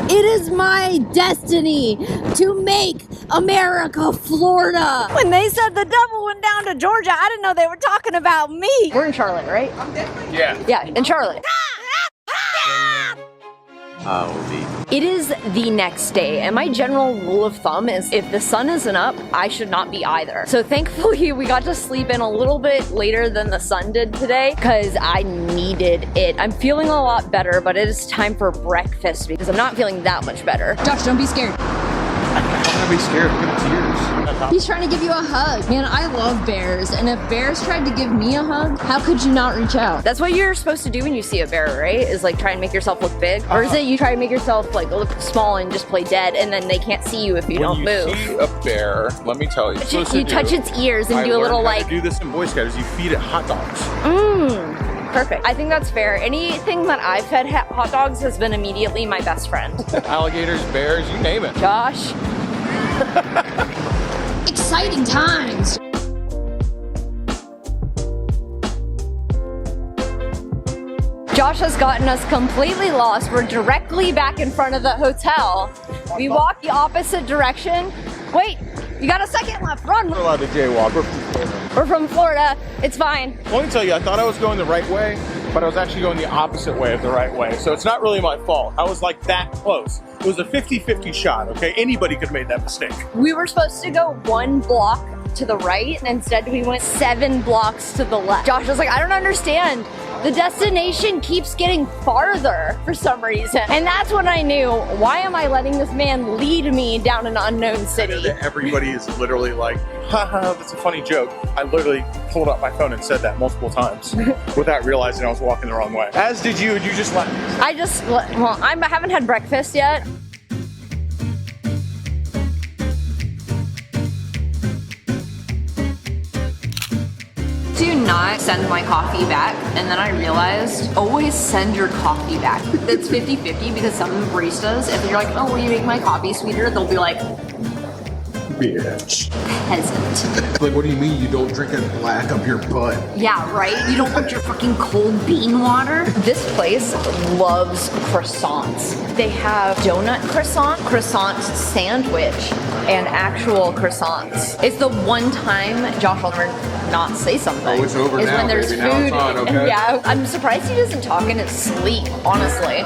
It is my destiny to make America Florida. When they said the devil went down to Georgia, I didn't know they were talking about me. We're in Charlotte, right? Yeah. Yeah, in Charlotte. It is the next day, and my general rule of thumb is if the sun isn't up, I should not be either. So thankfully, we got to sleep in a little bit later than the sun did today because I needed it. I'm feeling a lot better, but it is time for breakfast because I'm not feeling that much better. Josh, don't be scared. I'm gonna be scared. Look at the tears. He's trying to give you a hug. Man, I love bears, and if bears tried to give me a hug, how could you not reach out? That's what you're supposed to do when you see a bear, right? Is like try and make yourself look big? Or is it you try to make yourself like look small and just play dead, and then they can't see you if you don't move? When you see a bear, let me tell you. You touch its ears and do a little like... I do this in Boy Scouts, you feed it hot dogs. Perfect. I think that's fair. Anything that I've fed hot dogs has been immediately my best friend. Alligators, bears, you name it. Josh. Exciting times. Josh has gotten us completely lost. We're directly back in front of the hotel. We walk the opposite direction. Wait, you got a second left. Run. We're allowed to jaywalk. We're from Florida. We're from Florida. It's fine. Let me tell you, I thought I was going the right way, but I was actually going the opposite way of the right way. So it's not really my fault. I was like that close. It was a 50-50 shot, okay? Anybody could have made that mistake. We were supposed to go 1 block to the right, and instead we went 7 blocks to the left. Josh was like, I don't understand. The destination keeps getting farther for some reason. And that's when I knew, why am I letting this man lead me down an unknown city? Everybody is literally like, haha, that's a funny joke. I literally pulled up my phone and said that multiple times without realizing I was walking the wrong way. As did you, and you just left me. Well, I haven't had breakfast yet. Do not send my coffee back. And then I realized, always send your coffee back. It's 50-50 because some baristas, if you're like, oh, will you make my coffee sweeter? They'll be like, bitch. Peasant. Like, what do you mean you don't drink it black up your butt? Yeah, right? You don't want your fucking cold bean water? This place loves croissants. They have donut croissant sandwich, and actual croissants. It's the one time Josh will never not say something. Oh, it's over now, when there's baby. food. Now it's on, okay? Yeah, I'm surprised he doesn't talk in his sleep, honestly.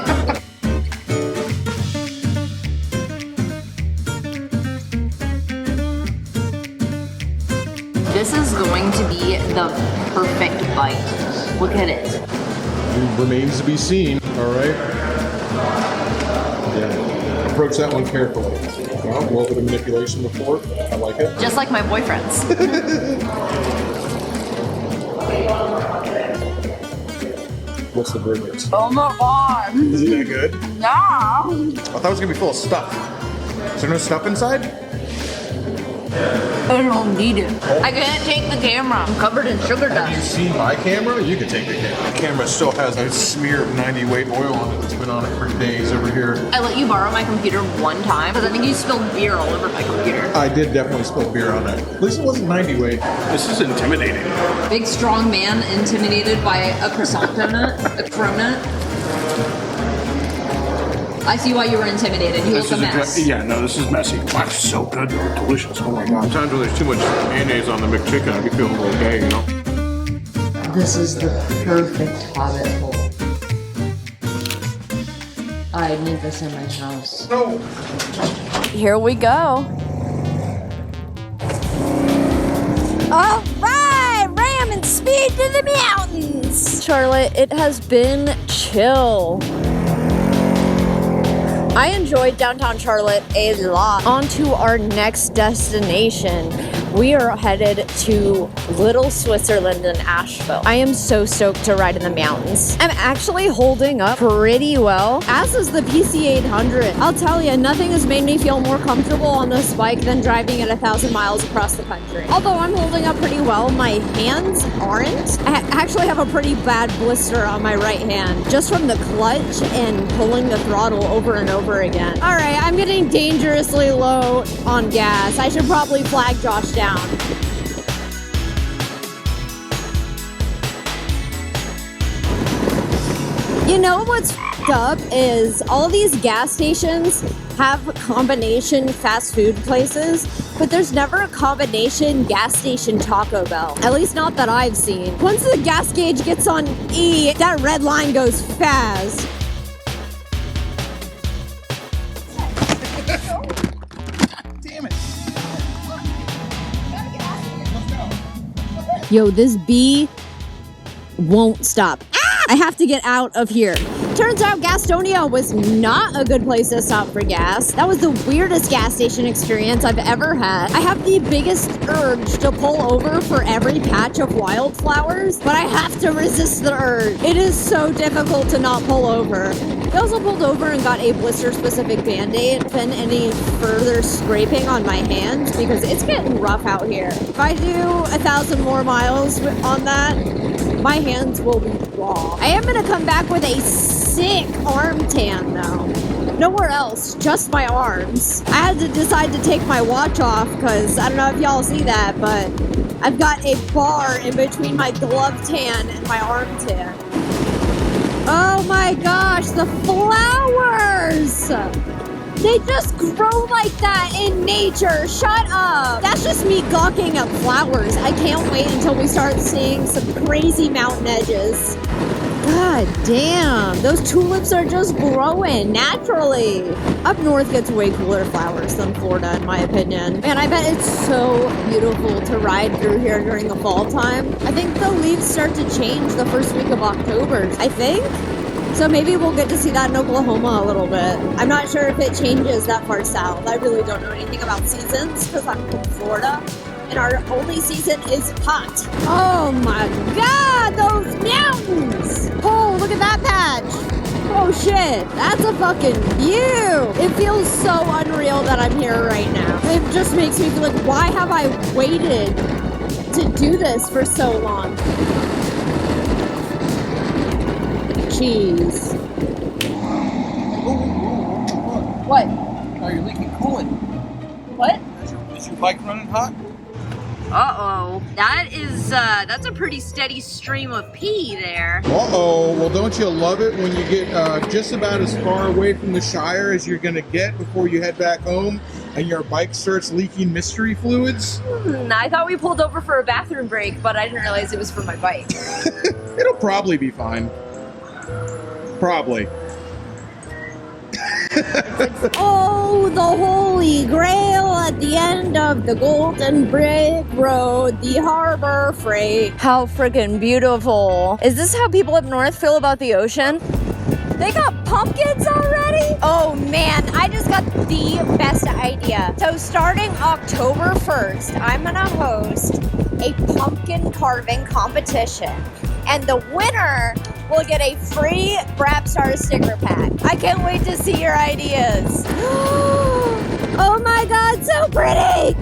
This is going to be the perfect bite. Look at it. It remains to be seen, all right? Yeah. Approach that one carefully. Well, a little bit of manipulation with the fork. I like it. Just like my boyfriend's. What's the verdict? Oh my god. Isn't that good? Yeah. I thought it was gonna be full of stuff. Is there no stuff inside? I don't need it. I can't take the camera. I'm covered in sugar Have you dust. seen my camera? You can take the camera. The camera still has a smear of 90 weight oil on it that's been on it for days over here. I let you borrow my computer one time because I think you spilled beer all over my computer. I did definitely spill beer on it. At least it wasn't 90 weight. This is intimidating. Big strong man intimidated by a croissant donut, a cronut. I see why you were intimidated. You look a mess. Yeah, no, this is messy. Wow, it's so good though. Delicious. Oh my god. Sometimes when there's too much mayonnaise on the McChicken, I be feeling a little gay, you know? This is the perfect hobbit hole. I need this in my house. No. Here we go. All right, ramming speed to the mountains. Charlotte, it has been chill. I enjoyed downtown Charlotte a lot. On to our next destination. We are headed to Little Switzerland in Asheville. I am so stoked to ride in the mountains. I'm actually holding up pretty well, as is the PC 800. I'll tell you, nothing has made me feel more comfortable on this bike than driving at 1,000 miles across the country. Although I'm holding up pretty well, my hands aren't. I actually have a pretty bad blister on my right hand, just from the clutch and pulling the throttle over and over again. All right, I'm getting dangerously low on gas. I should probably flag Josh down. You know what's up is all these gas stations have combination fast food places, but there's never a combination gas station Taco Bell. At least not that I've seen. Once the gas gauge gets on E, that red line goes fast. Damn it. Yo, this bee won't stop. I have to get out of here. Turns out Gastonia was not a good place to stop for gas. That was the weirdest gas station experience I've ever had. I have the biggest urge to pull over for every patch of wildflowers, but I have to resist the urge. It is so difficult to not pull over. I also pulled over and got a blister-specific Band-Aid, prevent any further scraping on my hands because it's getting rough out here. If I do 1,000 more miles on that, my hands will be raw. I am gonna come back with a sick arm tan though. Nowhere else, just my arms. I had to decide to take my watch off because I don't know if y'all see that, but I've got a bar in between my glove tan and my arm tan. Oh my gosh, the flowers! They just grow like that in nature. Shut up. That's just me gawking at flowers. I can't wait until we start seeing some crazy mountain edges. God damn. Those tulips are just growing naturally. Up north gets way cooler flowers than Florida, in my opinion. Man, I bet it's so beautiful to ride through here during the fall time. I think the leaves start to change the first week of October. I think. So maybe we'll get to see that in Oklahoma a little bit. I'm not sure if it changes that far south. I really don't know anything about seasons because I'm from Florida and our only season is hot. Oh my God, those mountains! Oh, look at that patch. Oh shit, that's a fucking view. It feels so unreal that I'm here right now. It just makes me feel like, why have I waited to do this for so long? Jeez. What? Oh, you're leaking coolant. What? Is your bike running hot? Uh-oh. That's a pretty steady stream of pee there. Uh-oh. Well, don't you love it when you get just about as far away from the Shire as you're going to get before you head back home and your bike starts leaking mystery fluids? I thought we pulled over for a bathroom break, but I didn't realize it was for my bike. It'll probably be fine. Probably. Oh, the holy grail at the end of the Golden Brick Road, the Harbor Freight. How freaking beautiful. Is this how people up north feel about the ocean? They got pumpkins already? Oh man, I just got the best idea. So starting October 1st, I'm gonna host a pumpkin carving competition. And the winner will get a free Brap Star sticker pack. I can't wait to see your ideas. Oh my God, so pretty!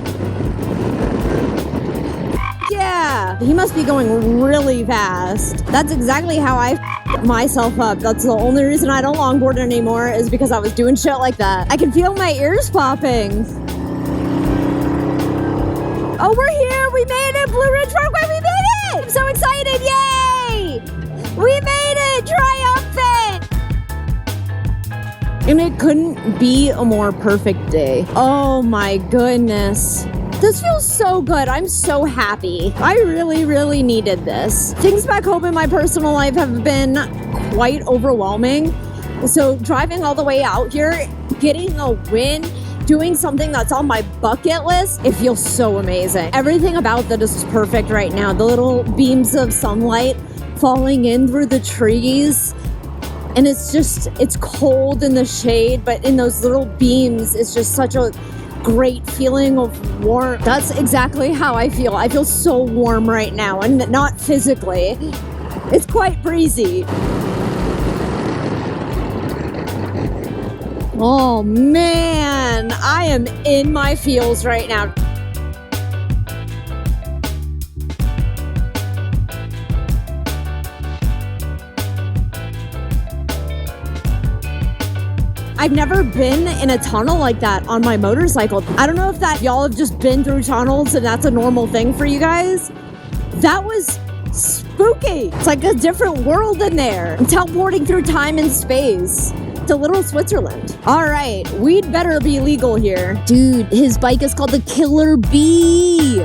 Yeah, he must be going really fast. That's exactly how I f***ed myself up. That's the only reason I don't longboard anymore is because I was doing shit like that. I can feel my ears popping. Oh, we're here! We made it! Blue Ridge Parkway, we made it! I'm so excited! Yay! We made it! Triumphant! And it couldn't be a more perfect day. Oh my goodness. This feels so good. I'm so happy. I really, really needed this. Things back home in my personal life have been quite overwhelming. So driving all the way out here, getting a win, doing something that's on my bucket list, it feels so amazing. Everything about that is perfect right now. The little beams of sunlight falling in through the trees. And it's cold in the shade, but in those little beams, it's just such a great feeling of warmth. That's exactly how I feel. I feel so warm right now, and not physically. It's quite breezy. Oh man, I am in my feels right now. I've never been in a tunnel like that on my motorcycle. I don't know if that y'all have just been through tunnels and that's a normal thing for you guys. That was spooky. It's like a different world in there. I'm teleporting through time and space to Little Switzerland. All right, we'd better be legal here. Dude, his bike is called the Killer Bee.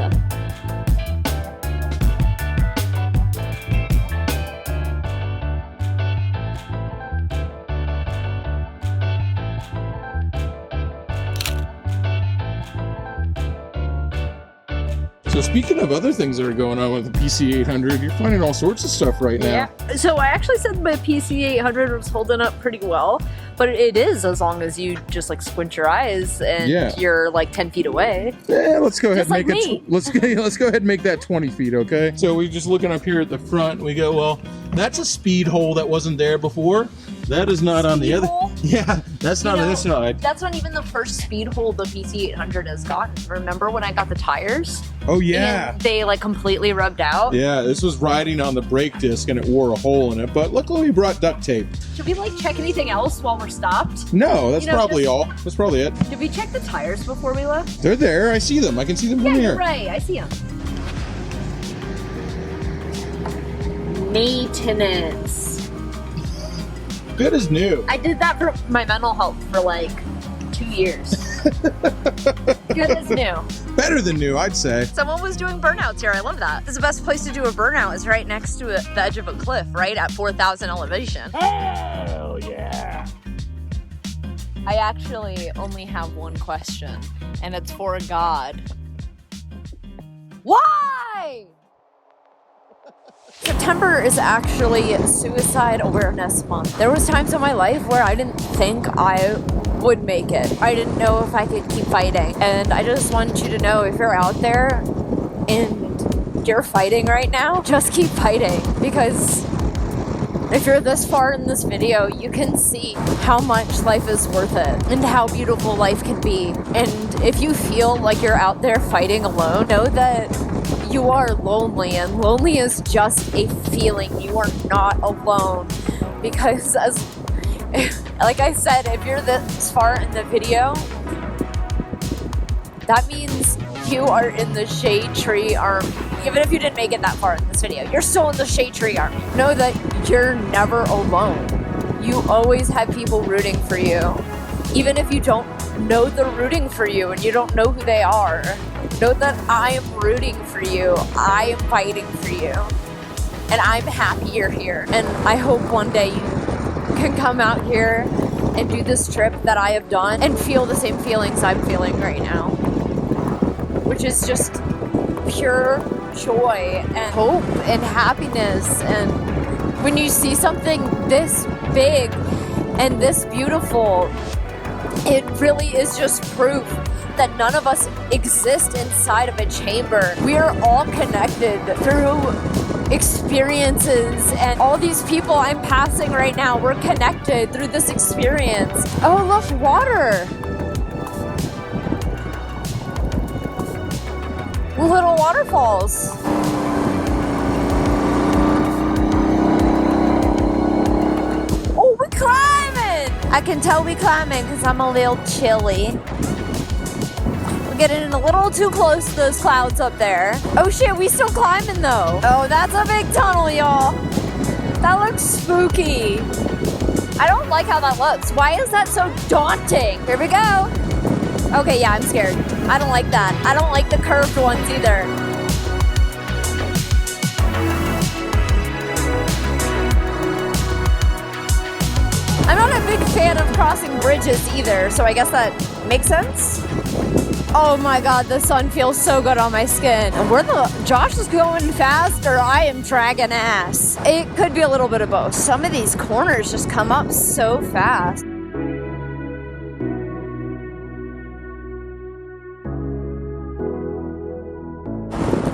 So speaking of other things that are going on with the PC800, you're finding all sorts of stuff right now. Yeah. So I actually said my PC800 was holding up pretty well, but it is as long as you just like squint your eyes and you're like 10 feet away. Yeah, let's go ahead and like make it. Let's go ahead and make that 20 feet, okay? So we're just looking up here at the front. We go, well, that's a speed hole that wasn't there before. That is not on the other. Yeah, that's not on this side. That's not even the first speed hole the PC800 has gotten. Remember when I got the tires? Oh yeah. And they like completely rubbed out. Yeah, this was riding on the brake disc and it wore a hole in it. But luckily we brought duct tape. Should we like check anything else while we're stopped? No, that's probably all. That's probably it. Did we check the tires before we left? They're there. I see them. I can see them from here. You're right. I see them. Maintenance. Good as new. I did that for my mental health for like 2 years. Good as new. Better than new, I'd say. Someone was doing burnouts here. I love that. This is the best place to do a burnout is right next to the edge of a cliff, right at 4,000 elevation. Oh, yeah. I actually only have one question, and it's for God. Why? September is actually Suicide Awareness Month. There was times in my life where I didn't think I would make it. I didn't know if I could keep fighting. And I just want you to know, if you're out there and you're fighting right now, just keep fighting. Because if you're this far in this video, you can see how much life is worth it and how beautiful life can be. And if you feel like you're out there fighting alone, know that you are lonely, and lonely is just a feeling. You are not alone, because like I said, if you're this far in the video, that means you are in the Shadetree Army. Even if you didn't make it that far in this video, you're still in the Shadetree Army. Know that you're never alone. You always have people rooting for you. Even if you don't know they're rooting for you and you don't know who they are, know that I am rooting for you. I am fighting for you. And I'm happy you're here. And I hope one day you can come out here and do this trip that I have done and feel the same feelings I'm feeling right now, which is just pure joy and hope and happiness. And when you see something this big and this beautiful, it really is just proof that none of us exist inside of a chamber. We are all connected through experiences, and all these people I'm passing right now, we're connected through this experience. Oh, look, water. Little waterfalls. Oh, we're climbing. I can tell we climbing because I'm a little chilly. We're getting a little too close to those clouds up there. Oh shit, we still climbing though. Oh, that's a big tunnel, y'all. That looks spooky. I don't like how that looks. Why is that so daunting? Here we go. Okay, yeah, I'm scared. I don't like that. I don't like the curved ones either. I'm not a big fan of crossing bridges either, so I guess that makes sense. Oh my god, the sun feels so good on my skin. And Josh is going fast, or I am dragging ass. It could be a little bit of both. Some of these corners just come up so fast.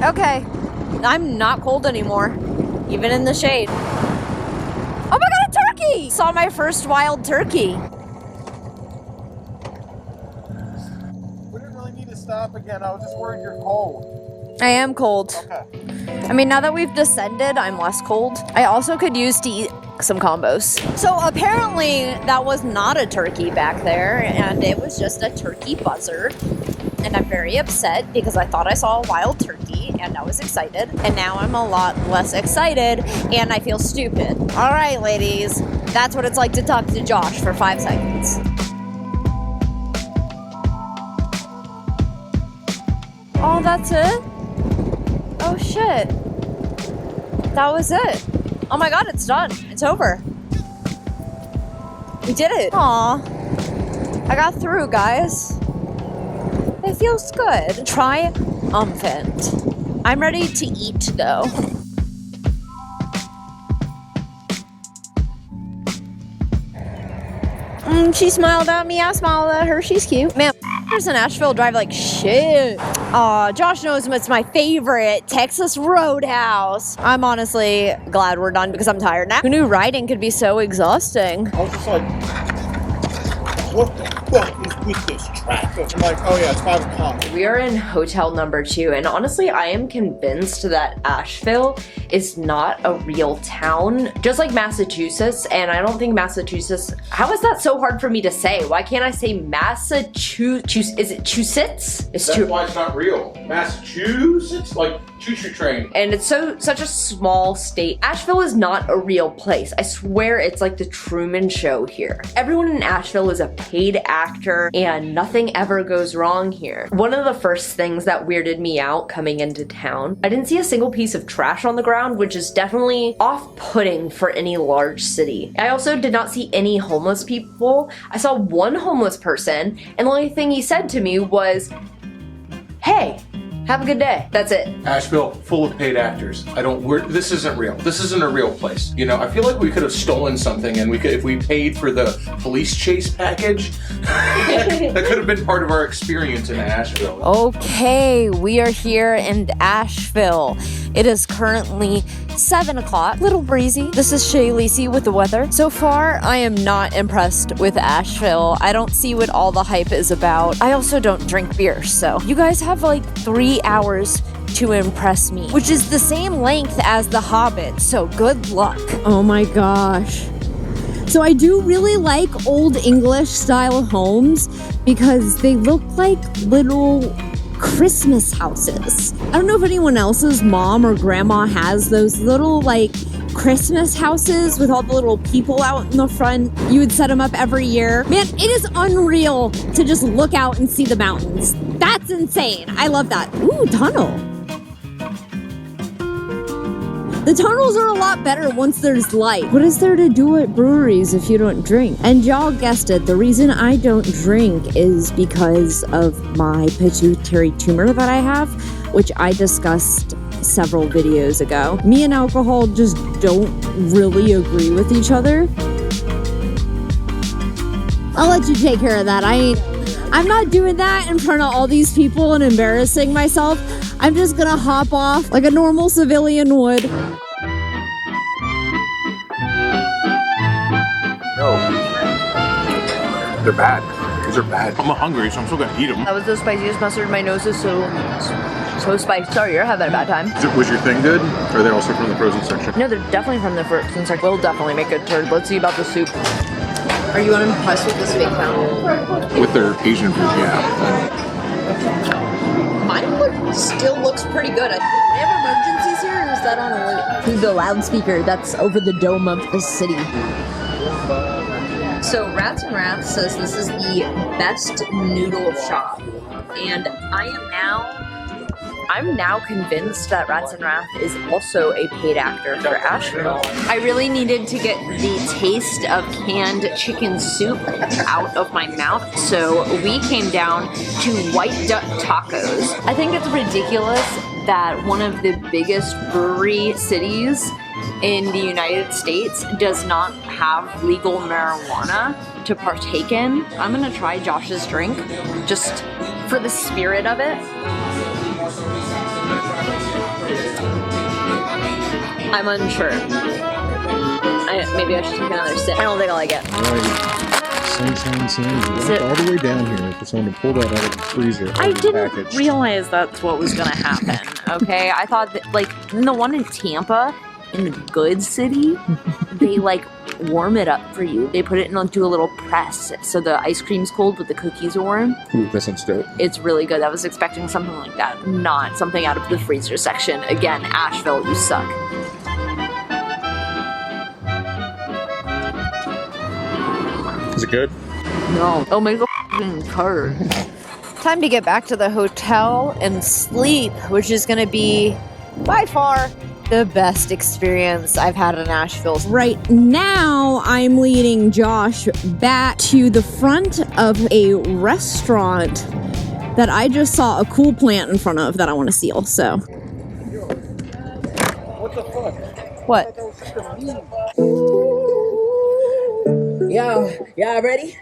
Okay, I'm not cold anymore, even in the shade. Oh my god, a turkey! Saw my first wild turkey. We didn't really need to stop again. I was just worried you're cold. I am cold. Okay. I mean, now that we've descended, I'm less cold. I also could use to eat some combos. So apparently that was not a turkey back there, and it was just a turkey buzzard. And I'm very upset because I thought I saw a wild turkey and I was excited. And now I'm a lot less excited and I feel stupid. All right, ladies, that's what it's like to talk to Josh for 5 seconds. Oh, that's it? Oh shit. That was it. Oh my god, it's done. It's over. We did it. Aw. I got through, guys. It feels good. Triumphant. I'm ready to eat, though. She smiled at me. I smiled at her. She's cute. Man, in Asheville drive like shit. Aw, Josh knows it's my favorite Texas Roadhouse. I'm honestly glad we're done because I'm tired now. Who knew riding could be so exhausting? I was just like, what the fuck is with this traffic? I'm like, oh yeah, it's 5 o'clock. We are in hotel number 2, and honestly, I am convinced that Asheville is not a real town, just like Massachusetts, and I don't think Massachusetts, how is that so hard for me to say? Why can't I say Massachusetts? Is it Chusets? That's why it's not real. Massachusetts, like choo-choo train. And it's such a small state. Asheville is not a real place. I swear it's like the Truman Show here. Everyone in Asheville is a paid actor and nothing ever goes wrong here. One of the first things that weirded me out coming into town, I didn't see a single piece of trash on the ground, which is definitely off-putting for any large city. I also did not see any homeless people. I saw one homeless person, and the only thing he said to me was, "Hey, have a good day." That's it. Asheville, full of paid actors. This isn't real. This isn't a real place. You know, I feel like we could have stolen something and if we paid for the police chase package, that could have been part of our experience in Asheville. Okay, we are here in Asheville. It is currently 7 o'clock, little breezy. This is Cheyleesi with the weather. So far, I am not impressed with Asheville. I don't see what all the hype is about. I also don't drink beer, so you guys have like 3 hours to impress me, which is the same length as The Hobbit, so good luck. Oh my gosh. So I do really like old English style homes because they look like little Christmas houses. I don't know if anyone else's mom or grandma has those little like Christmas houses with all the little people out in the front. You would set them up every year. Man, it is unreal to just look out and see the mountains. That's insane. I love that. Ooh, tunnel. The tunnels are a lot better once there's light. What is there to do at breweries if you don't drink? And y'all guessed it, the reason I don't drink is because of my pituitary tumor that I have, which I discussed several videos ago. Me and alcohol just don't really agree with each other. I'll let you take care of that. I'm not doing that in front of all these people and embarrassing myself. I'm just gonna hop off like a normal civilian would. No. They're bad. These are bad. I'm hungry, so I'm still gonna eat them. That was the spiciest mustard. My nose is so spicy. Sorry, you're having a bad time. Was your thing good? Or are they also from the frozen section? No, they're definitely from the frozen section. We'll definitely make a turd. Let's see about the soup. Are you unimpressed with this fake fountain? With their Asian food, yeah. Mine still looks pretty good. They have emergencies here, or is that on alert? The loudspeaker that's over the dome of the city. So Rats and Wrath says this is the best noodle shop, and I'm now convinced that Rats and Wrath is also a paid actor for Asheville. I really needed to get the taste of canned chicken soup out of my mouth, so we came down to White Duck Tacos. I think it's ridiculous that one of the biggest brewery cities in the United States does not have legal marijuana to partake in. I'm gonna try Josh's drink, just for the spirit of it. I'm unsure. Maybe I should take another sip. I don't think I like it. Alrighty. sunshine sands. You Is walked it- all the way down here for someone to pull that out of the freezer. I didn't packaged. realize that's what was gonna happen. Okay, I thought that like the one in Tampa, in the good city, they like warm it up for you. They put it in, do a little press, so the ice cream's cold, but the cookies are warm. Ooh, that sounds dope. It's really good. I was expecting something like that, not something out of the freezer section. Again, Asheville, you suck. Is it good? No, it'll make a f***ing curd. Time to get back to the hotel and sleep, which is going to be by far the best experience I've had in Asheville. Right now, I'm leading Josh back to the front of a restaurant that I just saw a cool plant in front of that I want to seal. So, What the fuck? what? Yo, y'all ready?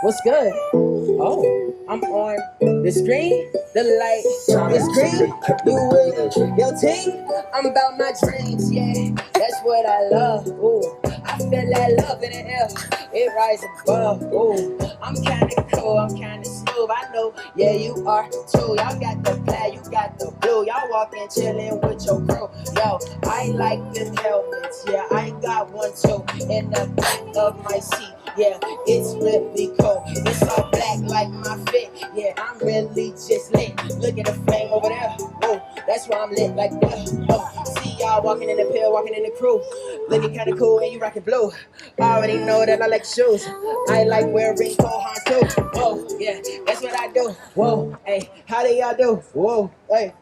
What's good? Oh, I'm on the screen, the light, the screen. You with your team? I'm about my dreams, yeah. That's what I love. Ooh, I feel that love in the air. It rises above. Ooh, I'm kinda cool, I'm kinda smooth. I know, yeah, you are too. Y'all got the black, you got the blue. Y'all walking, chilling with your crew. Yo, I like them helmets, yeah. I got one too in the back of my seat. Yeah, it's really cool. It's all black like my fit. Yeah, I'm really just lit. Look at the flame over there. Whoa, that's why I'm lit like that. Oh, see y'all walking in the pill, walking in the crew. Looking kinda cool and you rockin' blue. I already know that I like shoes. I like wearing cold hands too. Whoa, yeah, that's what I do. Whoa, hey, how do y'all do? Whoa, hey.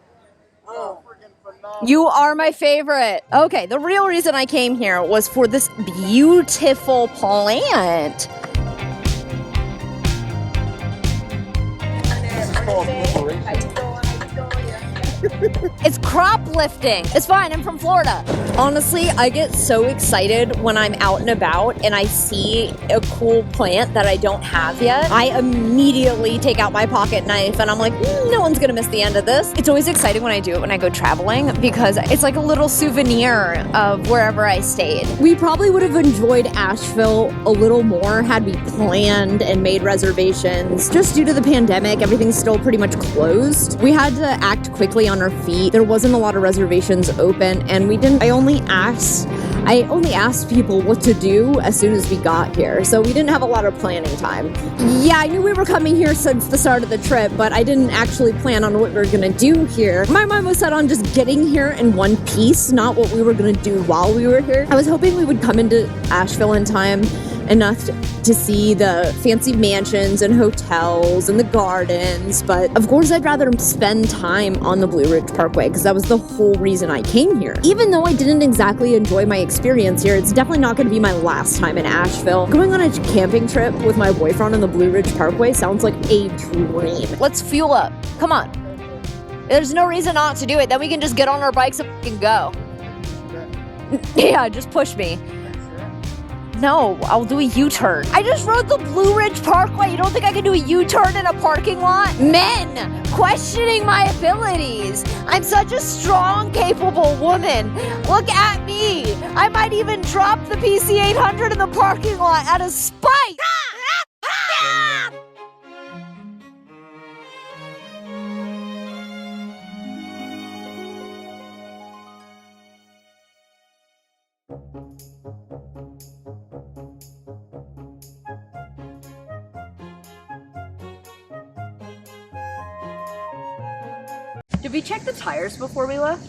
You are my favorite. Okay, the real reason I came here was for this beautiful plant. It's crop lifting. It's fine, I'm from Florida. Honestly, I get so excited when I'm out and about and I see a cool plant that I don't have yet. I immediately take out my pocket knife and I'm like, no one's gonna miss the end of this. It's always exciting when I do it when I go traveling because it's like a little souvenir of wherever I stayed. We probably would have enjoyed Asheville a little more had we planned and made reservations. Just due to the pandemic, everything's still pretty much closed. We had to act quickly on our feet. There wasn't a lot of reservations open and I only asked people what to do as soon as we got here. So we didn't have a lot of planning time. Yeah, I knew we were coming here since the start of the trip, but I didn't actually plan on what we were gonna do here. My mind was set on just getting here in one piece, not what we were gonna do while we were here. I was hoping we would come into Asheville in time enough to see the fancy mansions and hotels and the gardens, but of course I'd rather spend time on the Blue Ridge Parkway because that was the whole reason I came here. Even though I didn't exactly enjoy my experience here, it's definitely not going to be my last time in Asheville. Going on a camping trip with my boyfriend on the Blue Ridge Parkway sounds like a dream. Let's fuel up. Come on. There's no reason not to do it. Then we can just get on our bikes and fucking go. Yeah, just push me. No, I'll do a U-turn. I just rode the Blue Ridge Parkway. You don't think I can do a U-turn in a parking lot? Men, questioning my abilities. I'm such a strong, capable woman. Look at me. I might even drop the PC800 in the parking lot out of spite. Did we check the tires before we left?